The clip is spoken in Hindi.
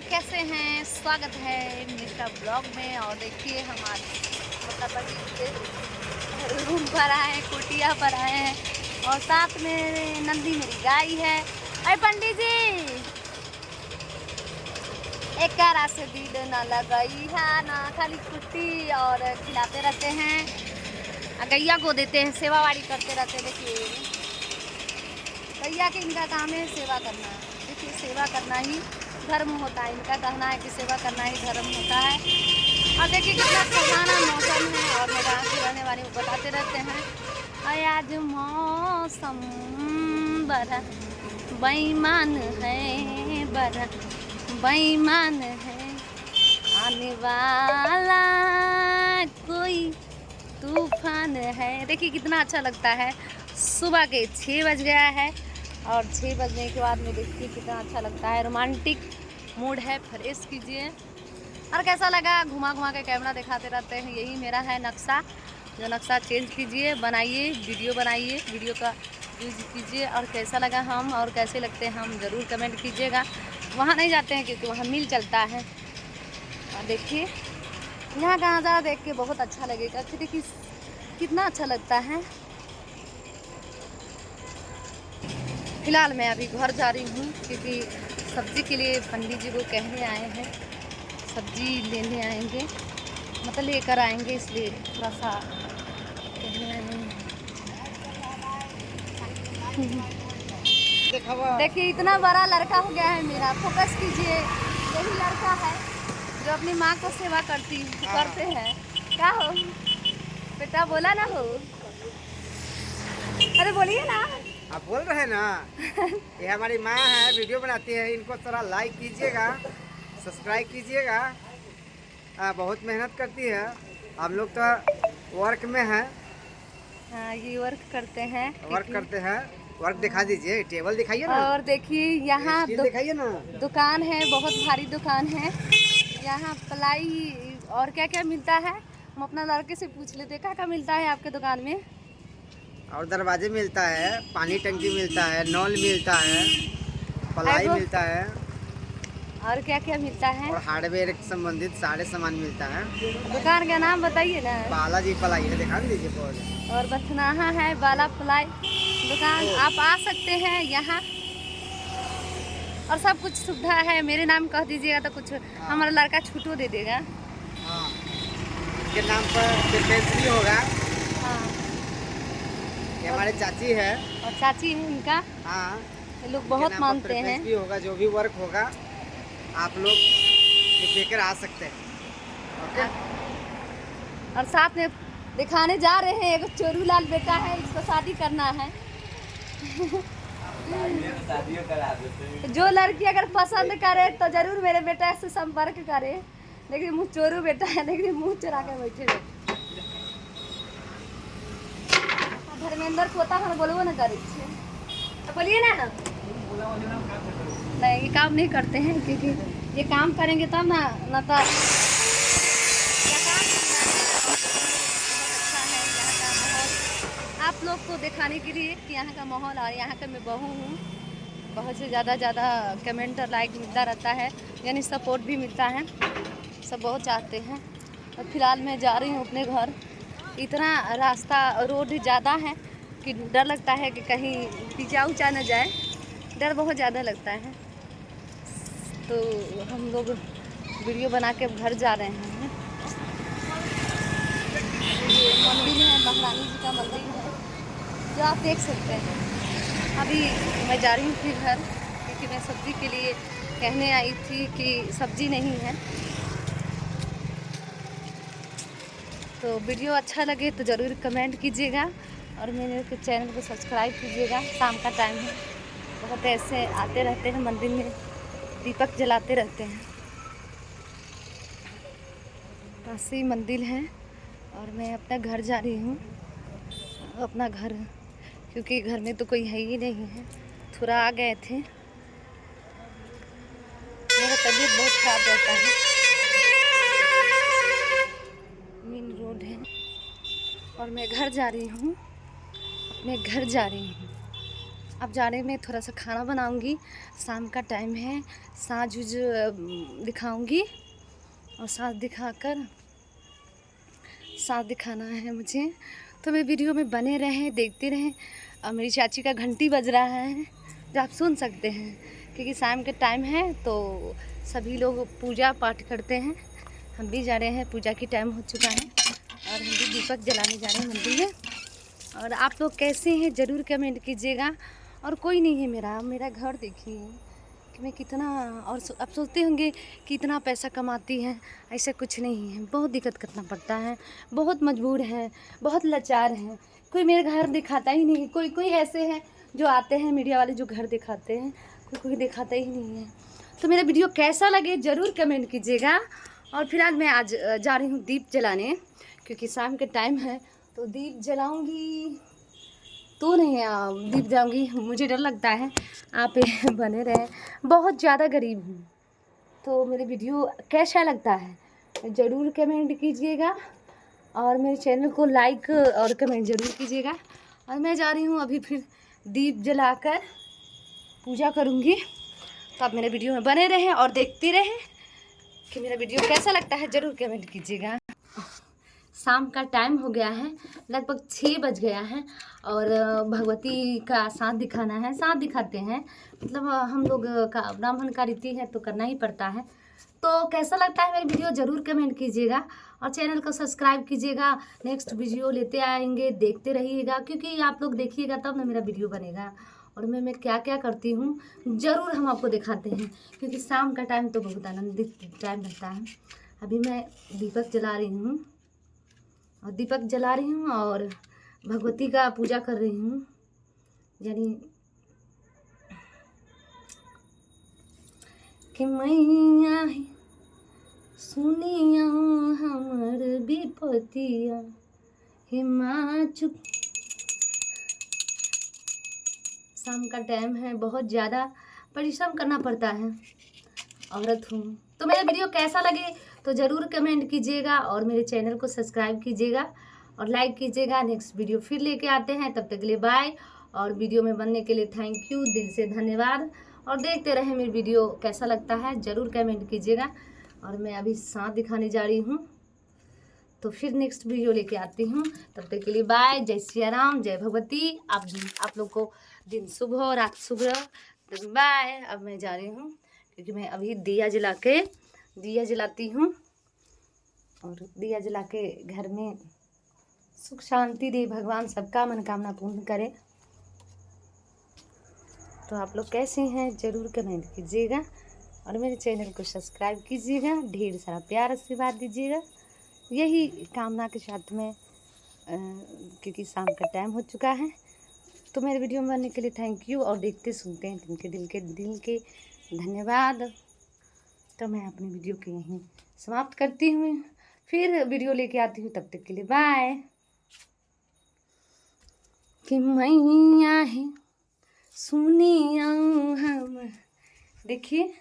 कैसे हैं? स्वागत है मेरा ब्लॉग में। और देखिए हम आज रूम पर आए हैं, कुटिया पर आए हैं और साथ में नंदी मेरी गाय है। अरे पंडित जी एक कारा से दीद ना लगाई है ना, खाली कुट्टी और खिलाते रहते हैं। गैया को देते हैं, सेवा वाड़ी करते रहते हैं। देखिए गैया के इनका काम है सेवा करना। देखिए सेवा करना ही धर्म होता है। इनका कहना है कि सेवा करना ही धर्म होता है। और देखिए कितना सुहाना मौसम है और मैदान के रहने वाले वो बताते रहते हैं। और आज मौसम बड़ा बेईमान है, बड़ा बेईमान है, आने वाला कोई तूफान है। देखिए कितना अच्छा लगता है। सुबह के 6 बज गया है और 6 बजने के बाद में देखिए कितना अच्छा लगता है। रोमांटिक मूड है, फ्रेश कीजिए। और कैसा लगा? घुमा घुमा के कैमरा दिखाते रहते हैं, यही मेरा है नक्शा। जो नक्शा चेंज कीजिए, बनाइए, वीडियो बनाइए, वीडियो का यूज कीजिए। और कैसा लगा हम और कैसे लगते हैं हम ज़रूर कमेंट कीजिएगा। वहाँ नहीं जाते हैं क्योंकि वहाँ मिल चलता है। और देखिए यहाँ का नज़ारा देख के बहुत अच्छा लगेगा कि देखिए कितना अच्छा लगता है। फिलहाल मैं अभी घर जा रही हूँ क्योंकि सब्जी के लिए पंडित जी को कहने आए हैं। सब्जी लेने आएंगे, मतलब लेकर आएंगे, इसलिए थोड़ा सा कहने आए हैं। देखिए इतना बड़ा लड़का हो गया है मेरा, फोकस कीजिए। यही लड़का है जो अपनी माँ को सेवा करते हैं। क्या हो बेटा, बोला ना हो? अरे बोलिए ना। आप बोल रहे हैं ना। ये हमारी माँ है, वीडियो बनाती है। इनको थोड़ा लाइक कीजिएगा, सब्सक्राइब कीजिएगा। बहुत मेहनत करती है। हम लोग तो वर्क में हैं। हाँ ये वर्क करते हैं, वर्क दिखा दीजिए, टेबल दिखाइए ना। और देखिए यहाँ दिखाइए ना। दुकान है, बहुत भारी दुकान है। यहाँ प्लाई और क्या क्या मिलता है हम अपना लड़के से पूछ लेते। क्या क्या मिलता है आपके दुकान में? और दरवाजे मिलता है, पानी टंकी मिलता है, नल मिलता है, प्लाई मिलता है। और क्या क्या मिलता है? और हार्डवेयर से संबंधित सारे सामान मिलता है। दुकान का नाम बताइए ना। बालाजी प्लाई है, दिखा दीजिए बोर्ड। और बथनाहा है बाला प्लाई दुकान, आप आ सकते हैं यहाँ। और सब कुछ सुविधा है। मेरे नाम कह दीजिएगा तो कुछ हमारा लड़का छूटो दे देगा। हाँ, के नाम पर डिस्पेंसरी होगा। हाँ ये हमारे चाची है। और चाची है इनका। हाँ, ये लोग बहुत मानते हैं। भी होगा, जो भी वर्क होगा आप लोग लेकर आ सकते हैं। ओके। और साथ में दिखाने जा रहे हैं, एक चोरू लाल बेटा है, इसको शादी करना है। जो लड़की अगर पसंद करे तो जरूर मेरे बेटा से संपर्क करे। देखिए मुँह चोरू बेटा है, देखिए मुँह चुरा के बैठे हैं। धर्मेंद्र पोता हम बोलबो न करे तो बोलिए ना। नहीं ये काम नहीं करते हैं क्योंकि ये काम करेंगे तब ना, न तो आप लोग को दिखाने के लिए कि यहाँ का माहौल। और यहाँ का मैं बहू हूँ, बहुत से ज़्यादा कमेंट और लाइक मिलता रहता है, यानी सपोर्ट भी मिलता है। सब बहुत चाहते हैं। और फिलहाल मैं जा रही हूँ अपने घर। इतना रास्ता रोड ज़्यादा है कि डर लगता है कि कहीं पीछा उचा न जाए, डर बहुत ज़्यादा लगता है। तो हम लोग वीडियो बना के घर जा रहे हैं। ये मंदिर है, महारानी जी का मंदिर है जो आप देख सकते हैं। अभी मैं जा रही हूँ फिर घर क्योंकि मैं सब्ज़ी के लिए कहने आई थी कि सब्ज़ी नहीं है। तो वीडियो अच्छा लगे तो ज़रूर कमेंट कीजिएगा और मेरे चैनल को सब्सक्राइब कीजिएगा। शाम का टाइम है, बहुत ऐसे आते रहते हैं मंदिर में, दीपक जलाते रहते हैं। काशी मंदिर है और मैं अपना घर जा रही हूँ। अपना घर क्योंकि घर में तो कोई है ही नहीं है, थोड़ा आ गए थे। मेरा तबीयत बहुत खराब रहता है। मेन रोड है और मैं घर जा रही हूँ, अपने घर जा रही हूँ। अब जाने में थोड़ा सा खाना बनाऊंगी। शाम का टाइम है, साँझ दिखाऊंगी और साँझ दिखाना है मुझे। तो मेरे वीडियो में बने रहें, देखते रहें। और मेरी चाची का घंटी बज रहा है जो आप सुन सकते हैं, क्योंकि शाम के टाइम है तो सभी लोग पूजा पाठ करते हैं। हम भी जा रहे हैं, पूजा की टाइम हो चुका है और हम भी दीपक जलाने जा रहे हैं मंदिर में। और आप लोग कैसे हैं ज़रूर कमेंट कीजिएगा। और कोई नहीं है मेरा घर देखिए कि मैं कितना, और आप सोचते होंगे कि इतना पैसा कमाती हैं। ऐसा कुछ नहीं है, बहुत दिक्कत करना पड़ता है, बहुत मजबूर हैं, बहुत लाचार हैं। कोई मेरे घर दिखाता ही नहीं। कोई ऐसे हैं जो आते हैं मीडिया वाले जो घर दिखाते हैं, कोई दिखाता ही नहीं है। तो मेरा वीडियो कैसा लगे ज़रूर कमेंट कीजिएगा। और फिलहाल मैं आज जा रही हूँ दीप जलाने, क्योंकि शाम के टाइम है तो दीप जलाऊंगी। तो नहीं दीप जाऊंगी, मुझे डर लगता है। आप बने रहे, बहुत ज़्यादा गरीब हूँ। तो मेरे वीडियो कैसा लगता है ज़रूर कमेंट कीजिएगा और मेरे चैनल को लाइक और कमेंट ज़रूर कीजिएगा। और मैं जा रही हूँ अभी फिर दीप जलाकर पूजा करूँगी। तो आप मेरे वीडियो में बने रहें और देखते रहें कि मेरा वीडियो कैसा लगता है, ज़रूर कमेंट कीजिएगा। शाम का टाइम हो गया है, लगभग 6 बज गया है और भगवती का साथ दिखाना है। साथ दिखाते हैं, मतलब हम लोग का ब्राह्मण का रीति है तो करना ही पड़ता है। तो कैसा लगता है मेरी वीडियो ज़रूर कमेंट कीजिएगा और चैनल को सब्सक्राइब कीजिएगा। नेक्स्ट वीडियो लेते आएंगे, देखते रहिएगा, क्योंकि आप लोग देखिएगा तब ना मेरा वीडियो बनेगा। और मैं क्या क्या करती हूँ ज़रूर हम आपको दिखाते हैं, क्योंकि शाम का टाइम तो बहुत आनंदित टाइम रहता है। अभी मैं दीपक जला रही हूँ और भगवती का पूजा कर रही हूँ, यानी कि मैया सुनिया हमर विपतिया हे माँ चुप। शाम का टाइम है, बहुत ज़्यादा परिश्रम करना पड़ता है, औरत हूँ। तो मेरा वीडियो कैसा लगे तो ज़रूर कमेंट कीजिएगा और मेरे चैनल को सब्सक्राइब कीजिएगा और लाइक कीजिएगा। नेक्स्ट वीडियो फिर लेके आते हैं, तब तक के लिए बाय। और वीडियो में बनने के लिए थैंक यू, दिल से धन्यवाद। और देखते रहें मेरी वीडियो कैसा लगता है ज़रूर कमेंट कीजिएगा। और मैं अभी साथ दिखाने जा रही हूँ, तो फिर नेक्स्ट वीडियो लेके आती हूँ। तब तक के लिए बाय। जय सिया राम, जय भगवती। आप लोग को दिन शुभ हो, रात शुभ हो। बाय। अब मैं जा रही हूँ, क्योंकि मैं अभी दिया जलाती हूँ और दिया जला के घर में सुख शांति दे भगवान, सबका मनोकामना पूर्ण करे। तो आप लोग कैसे हैं ज़रूर कमेंट कीजिएगा और मेरे चैनल को सब्सक्राइब कीजिएगा। ढेर सारा प्यार आशीर्वाद दीजिएगा, यही कामना के साथ में, क्योंकि शाम का टाइम हो चुका है। तो मेरे वीडियो में बनने के लिए थैंक यू और देखते सुनते हैं दिल के धन्यवाद। तो मैं अपनी वीडियो को यहीं समाप्त करती हूँ, फिर वीडियो लेके आती हूँ। तब तक के लिए बाय। कि मैया है सुनिया हम, देखिए